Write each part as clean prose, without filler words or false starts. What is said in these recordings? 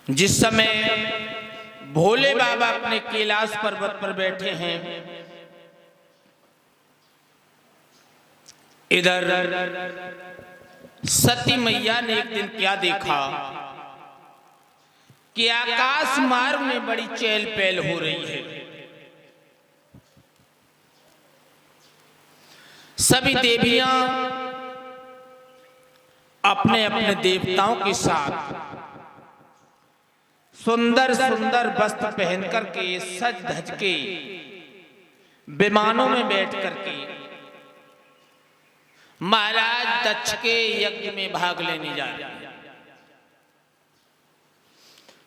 जिस समय भोले बाबा अपने कैलाश पर्वत पर बैठे हैं, इधर सती मैया ने एक दिन क्या देखा कि आकाश मार्ग में बड़ी चहल पहल हो रही है। सभी देवियां अपने अपने देवताओं के साथ सुंदर सुंदर वस्त्र पहन करके सज धज के विमानों में बैठ करके महाराज दक्ष के यज्ञ में भाग लेने जा रहे हैं।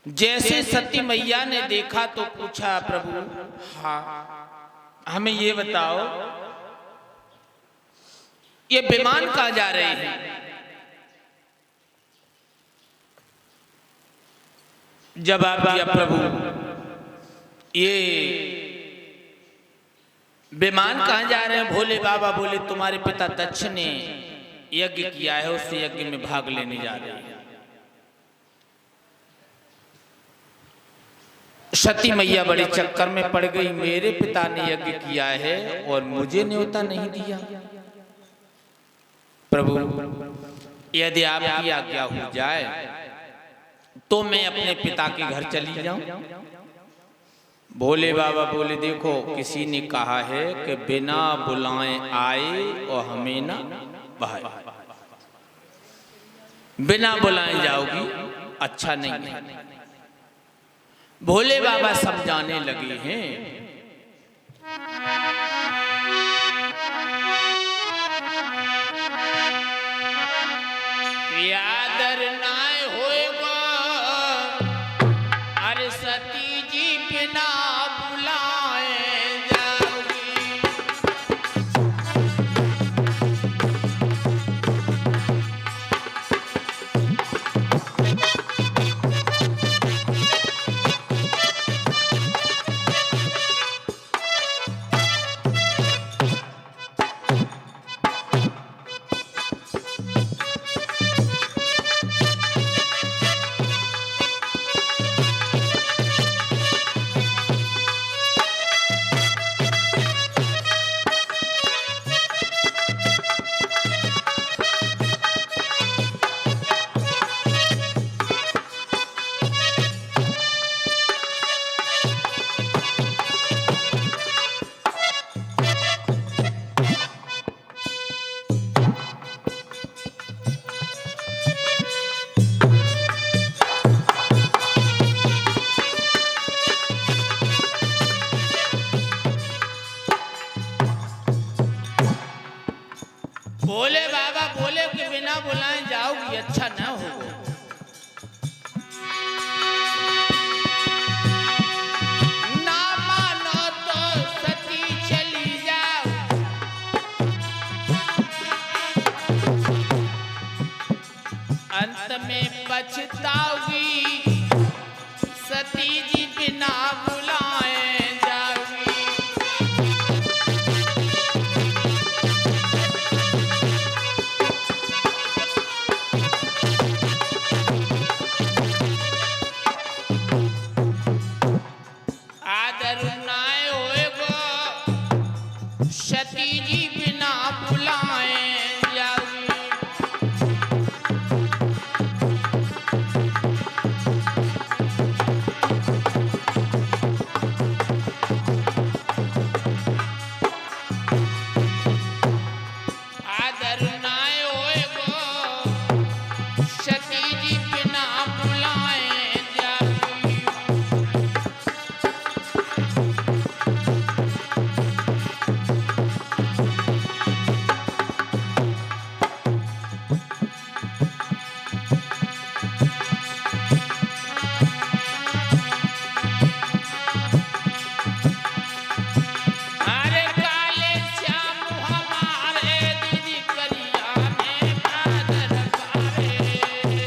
जैसे सती मैया ने देखा तो पूछा, प्रभु हाँ हमें ये बताओ ये विमान कहाँ जा रहे हैं? जवाब दिया, प्रभु ये विमान कहाँ जा रहे हैं? भोले बाबा बोले, तुम्हारे पिता दक्ष ने यज्ञ किया है, उस यज्ञ में भाग लेने जा रहे हैं। सती मैया बड़े चक्कर में पड़ गई, मेरे पिता ने यज्ञ किया है और मुझे न्योता नहीं दिया। प्रभु यदि आपकी आज्ञा हो जाए तो मैं अपने पिता के घर चली जाऊं। भोले बाबा बोले, देखो किसी ने कहा है कि बिना बुलाए आए और हमें ना बहाए। बिना बुलाए जाओगी अच्छा नहीं है। भोले बाबा समझाने लगे हैं, आदर नाय होएगा, अरे सती जी बिना बुलाए जाओगी। भोले बाबा बोले कि बिना बुलाए जाओगी अच्छा ना होगा। ना मानो तो सती चली जाओ, अंत में पछताओगी, सती जी बिना बुलाए जाओगी। आदर नाय होएगा, सती जी बिना बुलाए जाओगी। आदर नाय होएगा, सती जी बिना बुलाए जाओगी। अरे काले श्याम हमारे दीदी करिया में बादल पारे।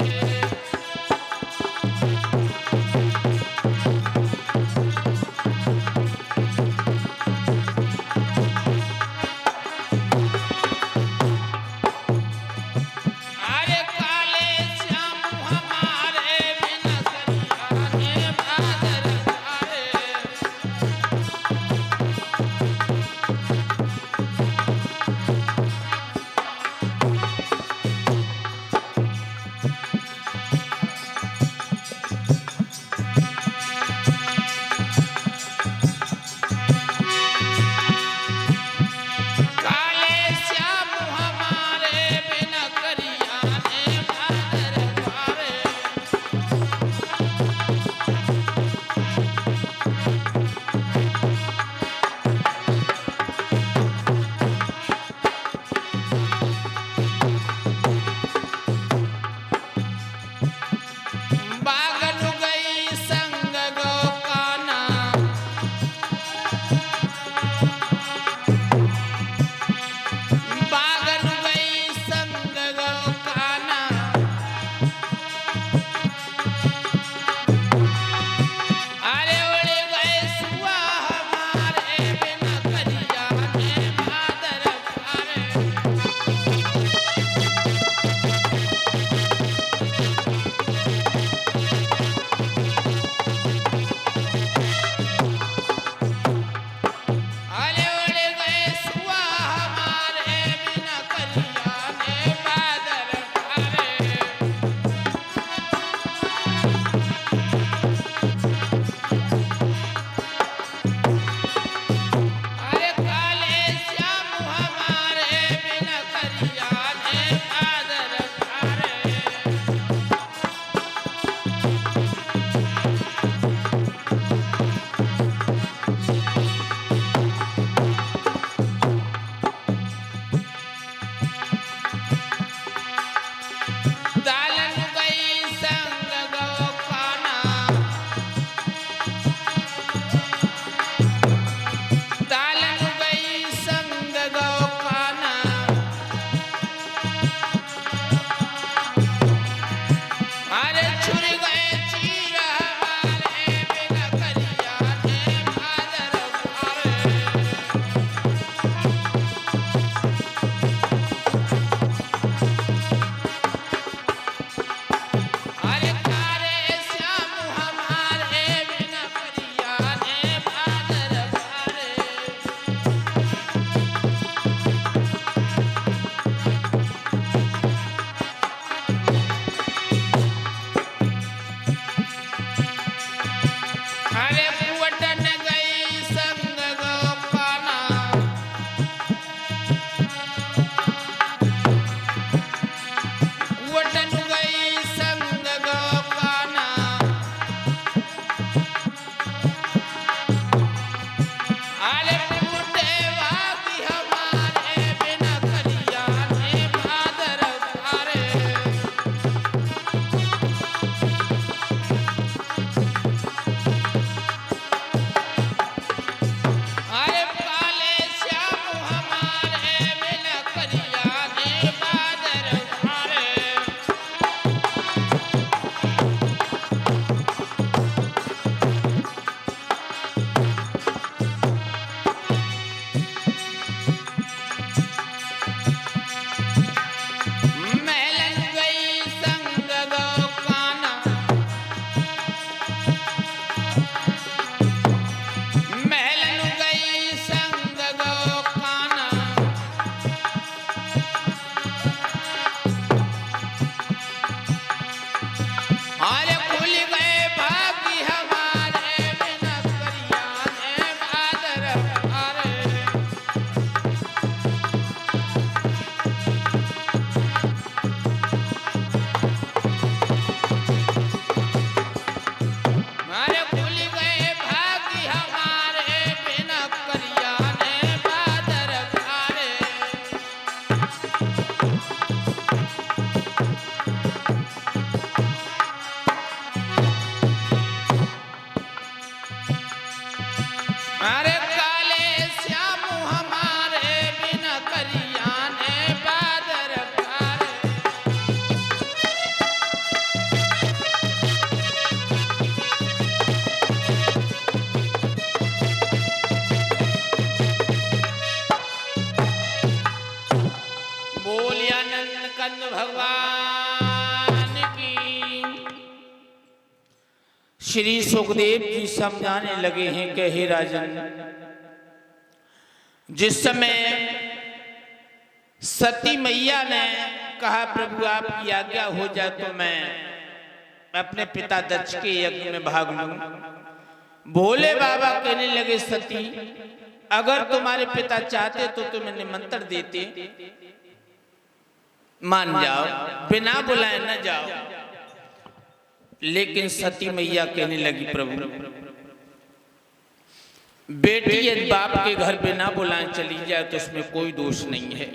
श्री सुखदेव जी समझाने लगे हैं कि हे राजन, जिस समय सती मैया ने कहा प्रभु आपकी आज्ञा हो जाए तो मैं अपने पिता दक्ष के यज्ञ में भाग लूं। भोले बाबा कहने लगे सती अगर तुम्हारे पिता चाहते तो तुम्हें निमंत्रण देते, मान जाओ, बिना बुलाए न जाओ। लेकिन सती मैया कहने लगी प्रभु बेटी यदि बाप के घर बिना बुलाए चली जाए तो उसमें कोई दोष नहीं है,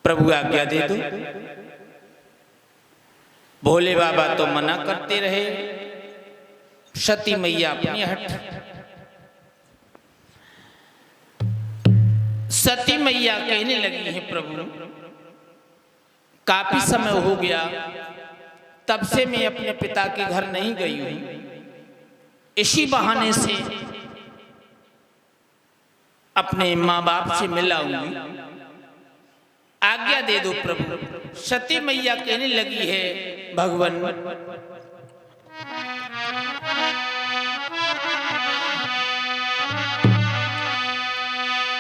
प्रभु आज्ञा दे दो। भोले बाबा तो मना करते रहे, सती मैया अपनी हट। सती मैया कहने लगी है प्रभु काफी समय हो गया, तब से मैं अपने पिता के घर नहीं गई हूं, इसी बहाने से अपने माँ बाप से मिलाऊंगी, आज्ञा दे दो प्रभु। सती मैया कहने लगी है भगवान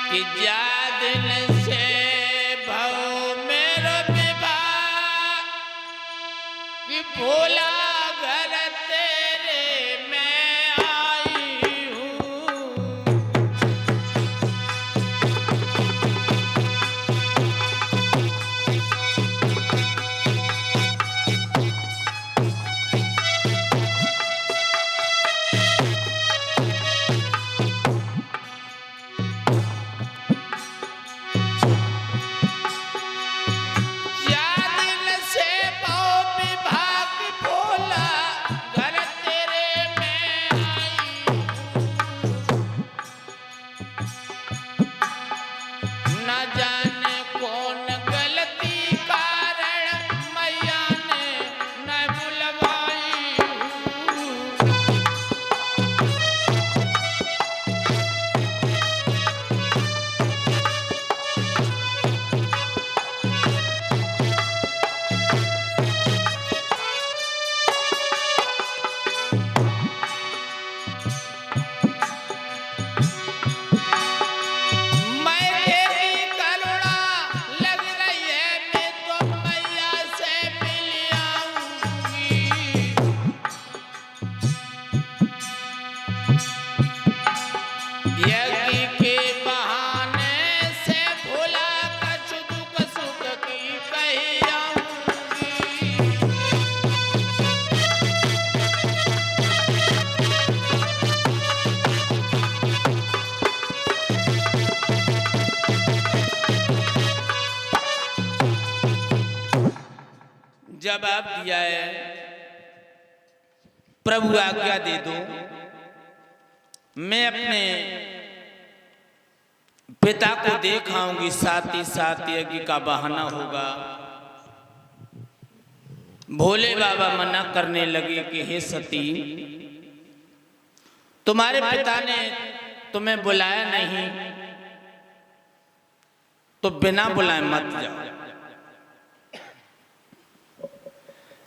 कि जादिन से भव मेरो विवाह कि भोला घर तेरे मैं आई हूँ। जवाब दिया है प्रभु आज्ञा दे दो, मैं अपने पिता को देखाऊंगी, साथ ही साथ यज्ञ का बहाना होगा। भोले बाबा मना करने लगे कि हे सती तुम्हारे पिता ने तुम्हें बुलाया नहीं तो बिना बुलाए मत जाओ।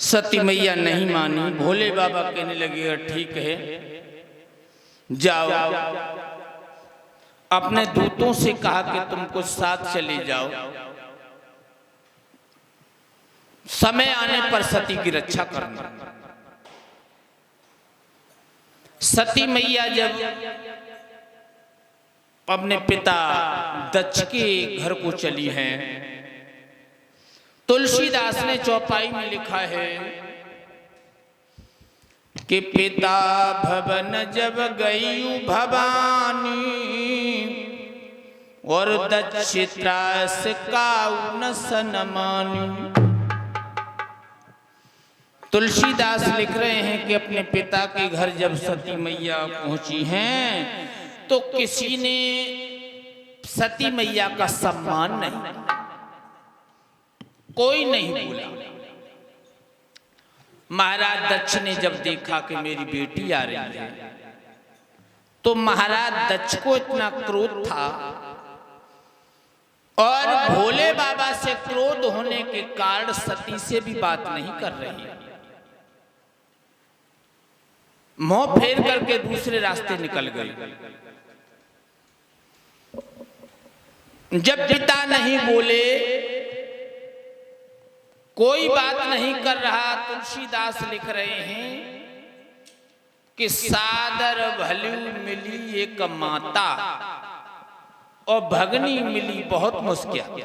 सती मैया नहीं मानी। भोले बाबा कहने लगे ठीक है जाओ, अपने दूतों से कहा कि तुमको साथ चले जाओ, समय आने पर सती की रक्षा करना। सती मैया जब अपने पिता दक्ष के घर को चली हैं, तुलसीदास ने चौपाई में लिखा है कि पिता भवन जब गई भवानी और दक्ष त्रास काऊ न सनमानी। तुलसीदास लिख रहे हैं कि अपने पिता के घर जब सती मैया पहुंची हैं तो किसी ने सती मैया का सम्मान नहीं, कोई नहीं बोला। महाराज दक्ष ने जब देखा कि मेरी बेटी आ रही है तो महाराज दक्ष को इतना क्रोध था और भोले बाबा से क्रोध होने के कारण सती से भी बात नहीं कर रही, मुंह फेर करके दूसरे रास्ते निकल गई। जब पिता नहीं बोले, कोई बात नहीं कर रहा, तुलसीदास लिख रहे हैं कि सादर भलू मिली एक माता और भगनी मिली बहुत मुस्किल।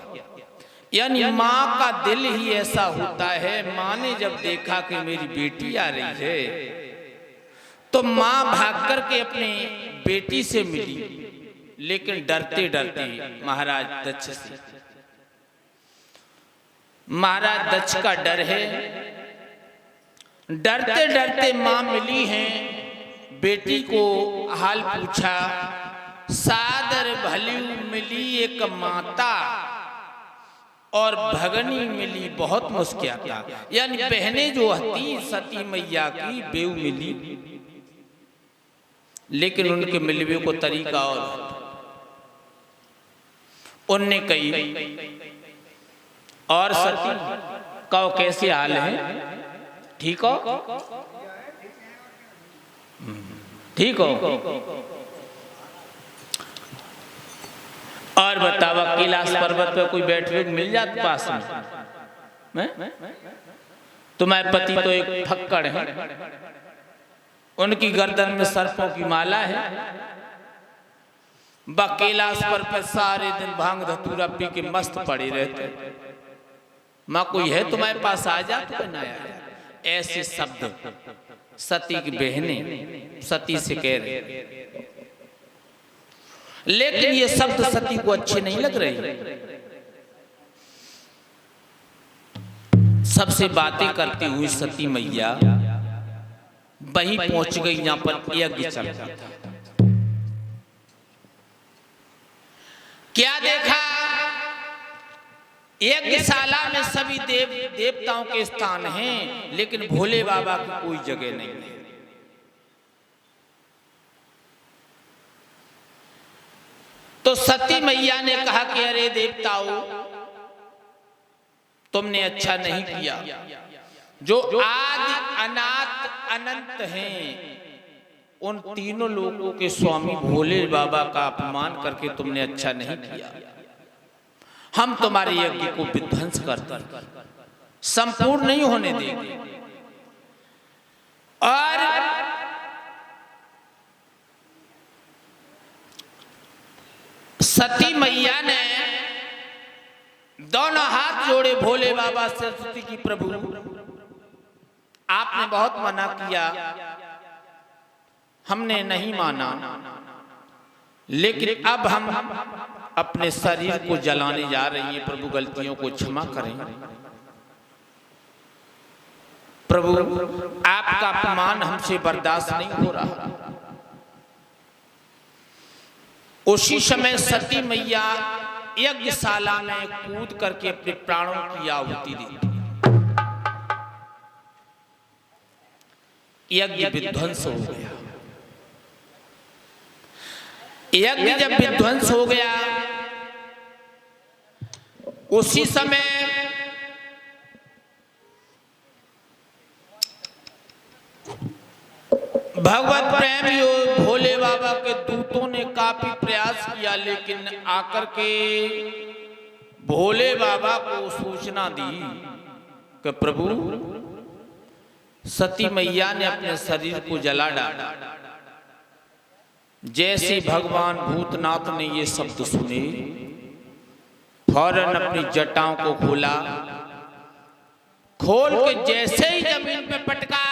यानी माँ का दिल ही ऐसा होता है, माँ ने जब देखा कि मेरी बेटी आ रही है तो माँ भाग कर के अपनी बेटी से मिली, लेकिन डरते डरते महाराज दक्ष से। महाराज दक्ष का डर है, डरते डरते माँ मिली हैं, बेटी को हाल पूछा। सादर भली मिली एक माता और भगनी मिली बहुत मुस्किल। यानी बहनें जो हती सती मैया की बेऊ मिली, लेकिन उनके मिलवे को तरीका और उनने कही और सती कहो कैसे हाल है, ठीक हो, ठीक हो, और बतावा कैलाश पर्वत पे कोई बैठे मिल जात पास में? तुम्हारे पति तो एक फक्कड़ है, उनकी गर्दन में सर्पों की माला है, कैलाश पर सारे दिन भांग धतूरा पी के मस्त पड़े रहते। माँ कोई है तुम्हारे पास, आ जा तो ना आया। ऐसे शब्द सती की बहनें सती से कह रहे, लेकिन ये शब्द सती को अच्छे नहीं लग रहे। सबसे बातें करती हुई सती मैया वहीं पहुंच गई जहां पर यज्ञ चल रहा था। क्या देखा? यज्ञशाला में सभी देवताओं के स्थान हैं, लेकिन भोले बाबा की कोई जगह नहीं है। तो सती मैया ने कहा कि अरे देवताओं, तुमने अच्छा नहीं किया। जो आदि अनाथ अनंत हैं, उन तीनों लोगों के स्वामी भोले बाबा का अपमान करके तुमने अच्छा नहीं किया। हम तुम्हारे यज्ञ को विध्वंस करते, संपूर्ण नहीं होने देंगे। और सती मैया ने दोनों हाथ जोड़े भोले बाबा सरस्वती की, प्रभु आपने बहुत मना किया, हमने नहीं माना, लेकिन अब हम अपने शरीर को जलाने जा रही हैं। प्रभु गलतियों को क्षमा करें। प्रभु आपका अपमान हमसे बर्दाश्त नहीं हो रहा। उसी समय सती मैया यज्ञशाला में कूद करके अपने प्राणों की आहुति दी। यज्ञ विध्वंस हो गया। यज्ञ जब विध्वंस हो गया, उसी समय भगवत प्रेम योग भोले बाबा के दूतों ने काफी प्रयास किया, लेकिन आकर के भोले बाबा को सूचना दी कि प्रभु सती मैया ने अपने शरीर को जला डाला। जैसे भगवान भूतनाथ ने ये शब्द सुने, फौरन अपनी जटाओं को खोला, खोल के जैसे ही जमीन पे पटका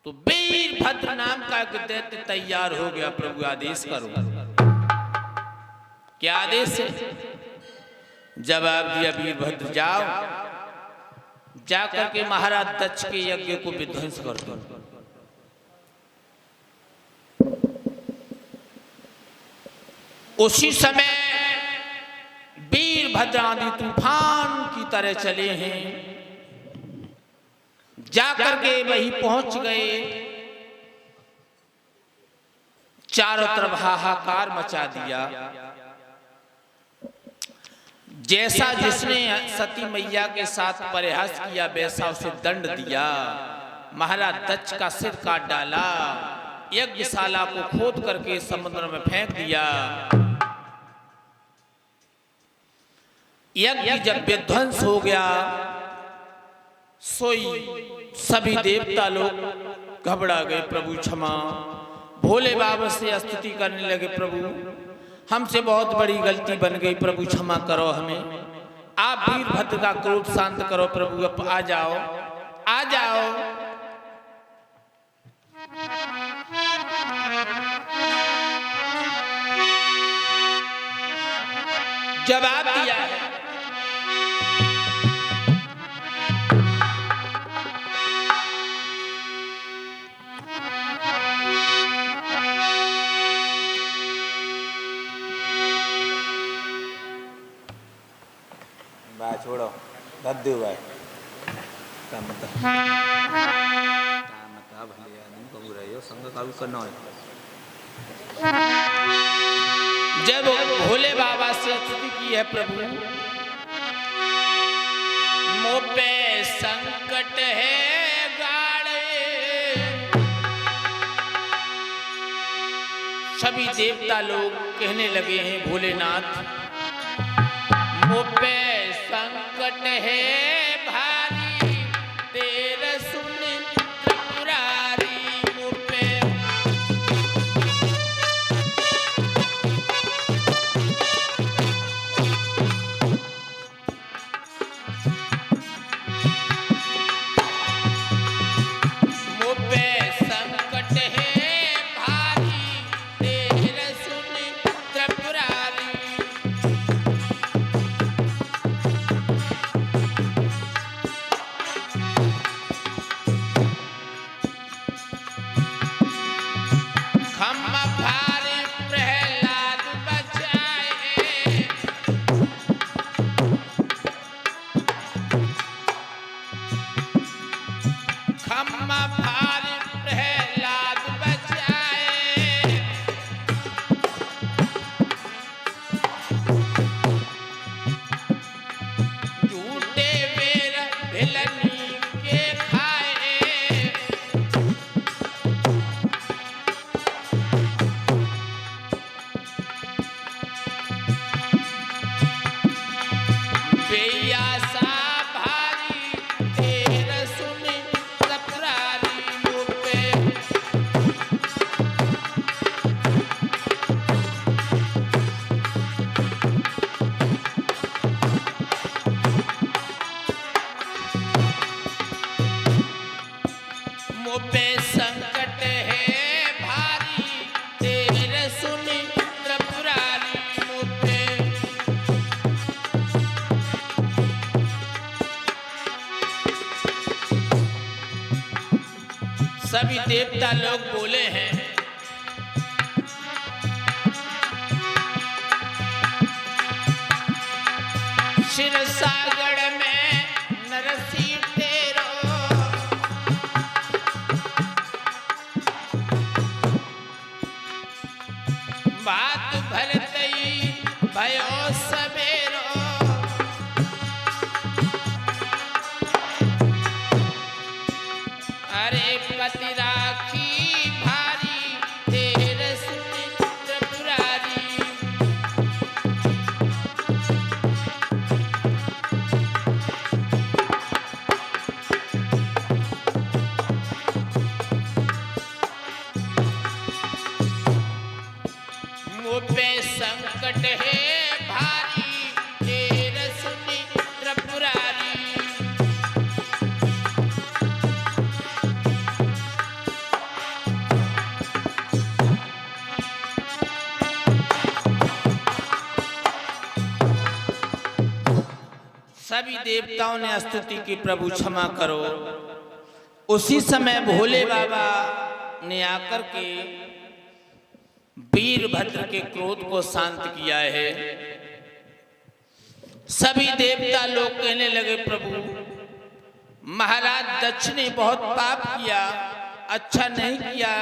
तो वीरभद्र नाम का एक दैत्य तैयार हो गया। प्रभु आदेश करो। क्या आदेश है? जवाब दिया, वीरभद्र जाओ, जाकर के महाराज दक्ष के यज्ञ को विध्वंस कर दो। उसी समय वीरभद्र आंधी तूफान की तरह चले हैं, जाकर के वहीं पहुंच गए। चारों तरफ हाहाकार मचा दिया। जैसा जिसने सती मैया के साथ परिहास किया, वैसा उसे दंड दिया। महाराज दक्ष का सिर काट डाला, यज्ञशाला को खोद करके समुद्र में फेंक दिया। यज्ञ जब विध्वंस हो गया, सोई सभी देवता लोग घबरा गए। प्रभु क्षमा। भोले बाबा से स्तुति करने लगे, प्रभु हमसे बहुत बड़ी गलती बन गई, प्रभु क्षमा करो हमें। आप वीरभद्र का क्रोध शांत करो प्रभु, अब आ जाओ, आ जाओ। जवाब दिया है। भाई छोड़ो दद्दू भाई का मतलब भले आदमी कहू रहे हो संग काऊ करना है। जब भोले बाबा से स्तुति की है, प्रभु मोह पे संकट है गाड़े, सभी देवता लोग कहने लगे हैं, भोलेनाथ मोह पे संकट है भारी, तेरे सुन त्रिपुरारी। मुँह पे संकट है भारी, तेरे सुन त्रिपुरारी। सभी देवता लोग बोले हैं, शिव सागर में नरसिंह तेरो, बात भरतई भयो सवेरो। अरे पति राखी भारी, तेरे सुन त्रिपुरारी। मुँह पे संकट है भारी, तेरे सुन त्रिपुरारी। सभी देवताओं ने स्तुति की, प्रभु क्षमा करो। उसी समय भोले बाबा ने आकर के वीरभद्र के क्रोध को शांत किया है। सभी देवता लोग कहने लगे, प्रभु महाराज दक्ष ने बहुत पाप किया, अच्छा नहीं किया,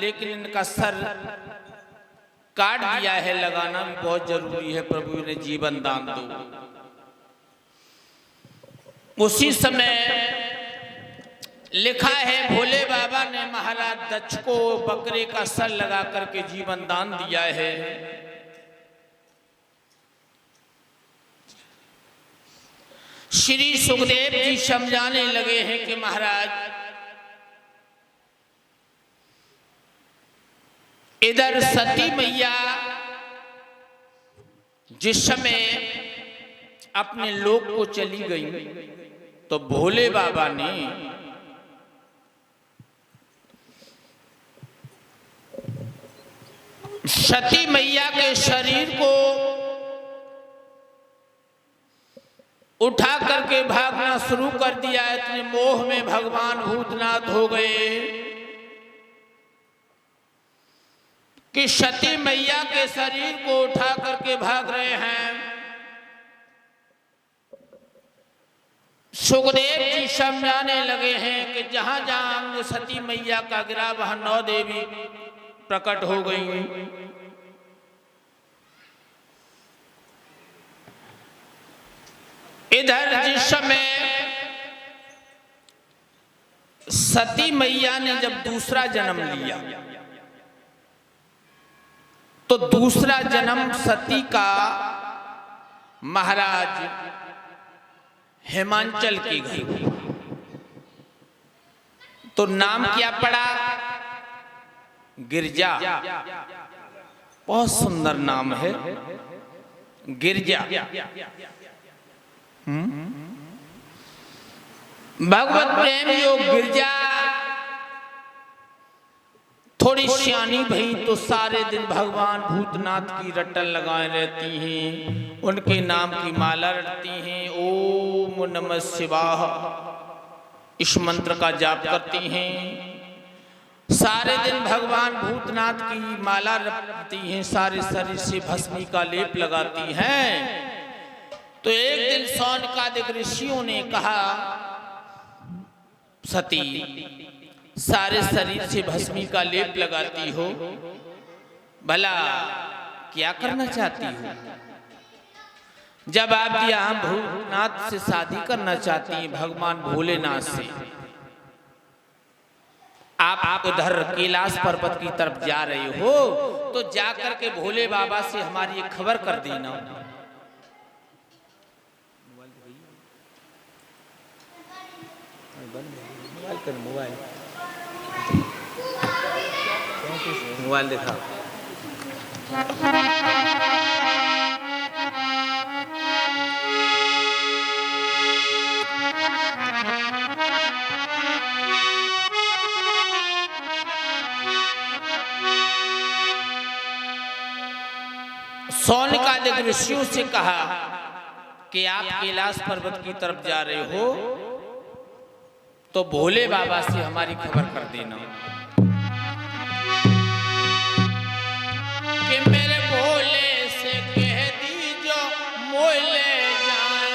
लेकिन इनका सर काट दिया है, लगाना भी बहुत जरूरी है, प्रभु इन्हें जीवन दान दो। उसी समय लिखा है, भोले बाबा ने महाराज दक्ष को बकरे का सर लगा करके जीवन दान दिया है। श्री सुखदेव जी समझाने लगे हैं कि महाराज, इधर सती मैया जिस समय अपने लोक को चली गई तो भोले बाबा ने सती मैया के शरीर को उठा करके भागना शुरू कर दिया। इतने मोह में भगवान भूतनाथ हो गए कि सती मैया के शरीर को उठा करके भाग रहे हैं। सुखदेव जी समझाने लगे हैं कि जहां जहां अंग सती मैया का गिरा वहां 9 देवी प्रकट हो गई। इधर जिस समय सती मैया ने जब दूसरा जन्म लिया तो दूसरा जन्म सती का महाराज हिमांचल के घर। तो नाम क्या पड़ा? गिरजा। बहुत सुंदर नाम है गिरजा। भगवत प्रेम योग गिरजा थोड़ी सियानी भई तो सारे दिन भगवान भूतनाथ की रटन लगाए रहती हैं, उनके नाम की माला रटती हैं, ओम नमः शिवाय इस मंत्र का जाप करती हैं। सारे दिन भगवान भूतनाथ की माला रटती हैं, सारे शरीर से भस्मी का लेप लगाती हैं। तो एक दिन सौनकादिक ऋषियों ने कहा, सती सारे शरीर से भस्मी का लेप लगाती हो, भला क्या करना चाहती हो? जब आप यहाँ भूतनाथ से शादी करना चाहती हैं, भगवान भोलेनाथ से, आप उधर कैलाश पर्वत की तरफ जा रहे हो तो जाकर के भोले बाबा से हमारी एक खबर कर देना। मोबाइल दिखा। सौनकादिक ऋषियों से कहा कि आप कैलाश पर्वत की तरफ जा रहे हो तो भोले बाबा से हमारी खबर कर देना कि मेरे भोले से कह दीजो मोह ले जाए।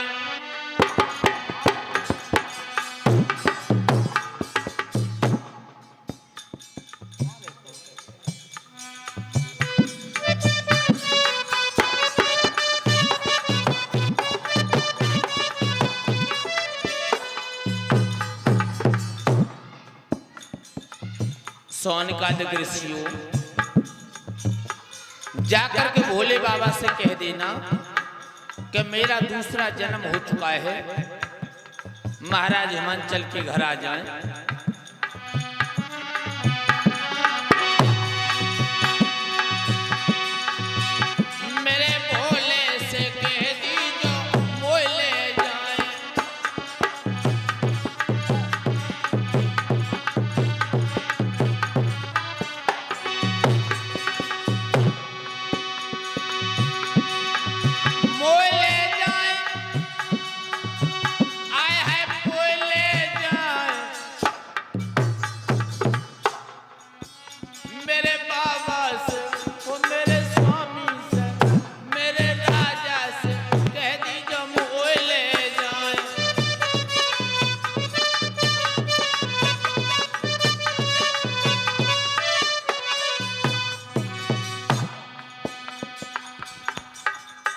सौनकादिक ऋषियों जाकर के भोले बाबा से कह देना कि मेरा दूसरा जन्म हो चुका है, महाराज हिमांचल के घर आ जाएं। मेरे भोले से कह दीजो मोह ले जाएं।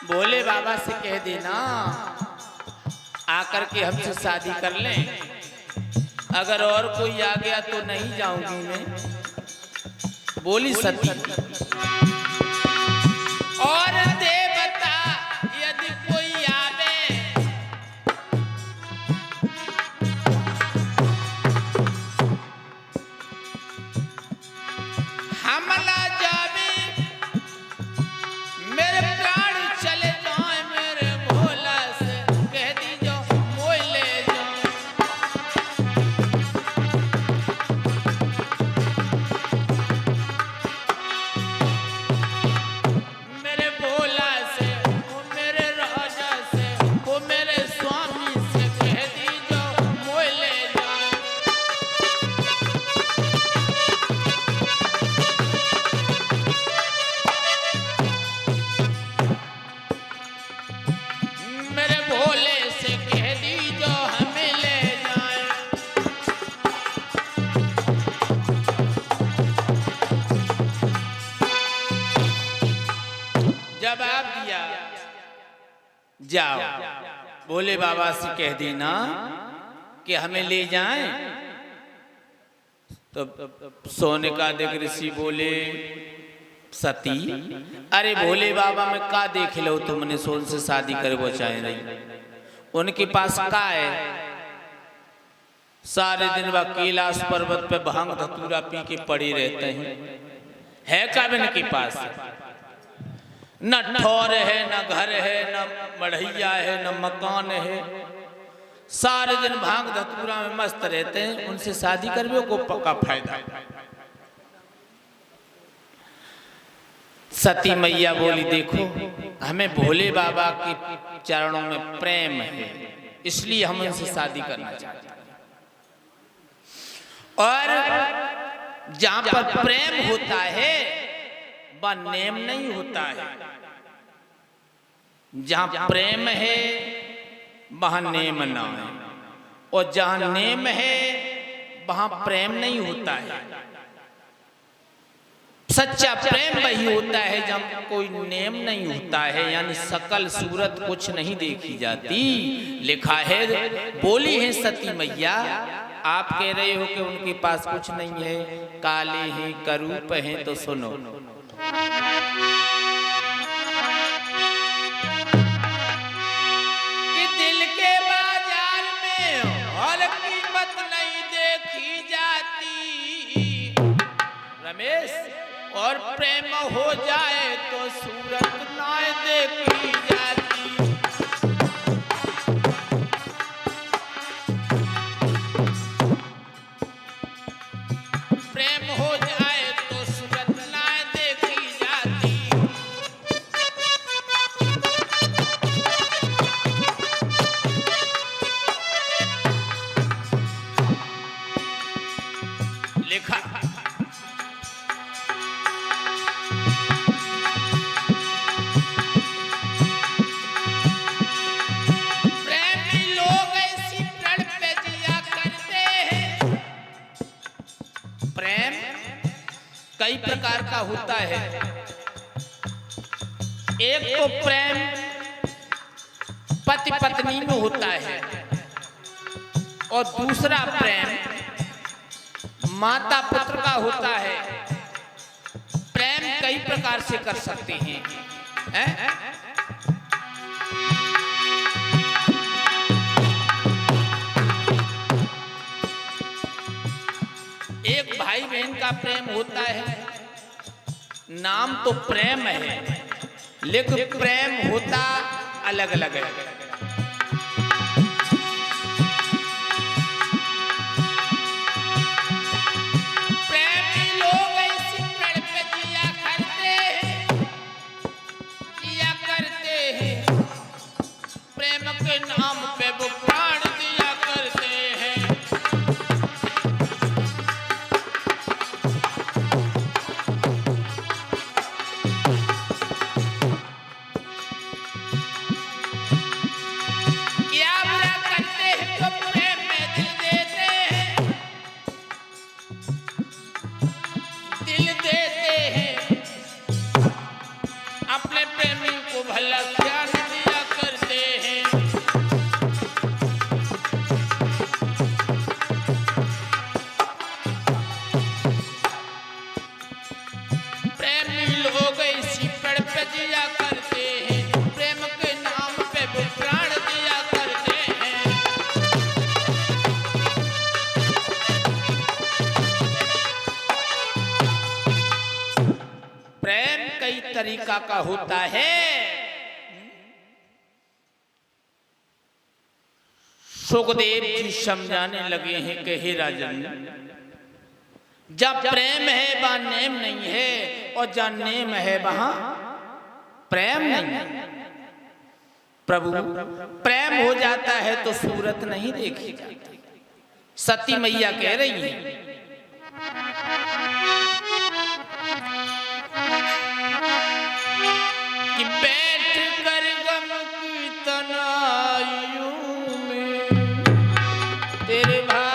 भोले बाबा से कह देना आकर के हमसे शादी कर लें, अगर और कोई आ गया तो नहीं जाऊंगी मैं। बोली सती और देवता यदि कोई आवे जाओ भोले बाबा से कह देना कि हमें ले जाएं। तो सोने का देख ऋषि बोले सती अरे भोले बाबा में का देख लो तुमने सोन से शादी करे वो चाहे नहीं, उनके पास का है? सारे दिन वह कैलाश पर्वत पे भांग धतूरा पी के पड़े रहते हैं, है का इनके पास? न ठौर है, न घर है, न बढ़ैया है, न मकान है, सारे दिन भांग धतूरा में मस्त रहते हैं। उनसे शादी करवे को पक्का फायदा। सती मैया बोली देखो हमें भोले बाबा के चरणों में प्रेम है, इसलिए हम उनसे शादी करना चाहते हैं। और जहां पर प्रेम होता है वह नेम नहीं होता है। जहां प्रेम है वहां नेम ना है, और जहां नेम है वहां प्रेम नहीं होता है। सच्चा प्रेम वही होता है जब कोई नेम नहीं होता है, यानी सकल सूरत कुछ नहीं देखी जाती। लिखा है, बोली है सती मैया, आप कह रहे हो कि उनके पास कुछ नहीं है, काले हैं करूप हैं, तो सुनो। कि दिल के बाजार में हर कीमत नहीं देखी जाती रमेश, और प्रेम हो जाए तो सूरत ना देखी जाती। प्रेम हो जाए तो सूरत ना देखी जाती। लिखा कई प्रकार का होता है। एक तो प्रेम पति पत्नी में होता है, और दूसरा प्रेम माता पुत्र का होता है। प्रेम कई प्रकार से कर सकते हैं, एक भाई बहन का प्रेम होता है, नाम तो प्रेम है लेकिन प्रेम होता अलग अलग है। प्रेमी लोग इसी प्रण पे जिया करते हैं, प्रेम के नाम पे वो प्राण दिया करते हैं। तरीका का होता है। सुखदेव जी समझाने लगे हैं कि हे राजन, जब प्रेम है वहां नेम नहीं है, और जहां नेम है वहां प्रेम नहीं है। प्रभु प्रेम हो जाता है तो सूरत नहीं देखी जाती। सती मैया कह रही है कि बैठ कर गम की तनाइयों में तेरे भाई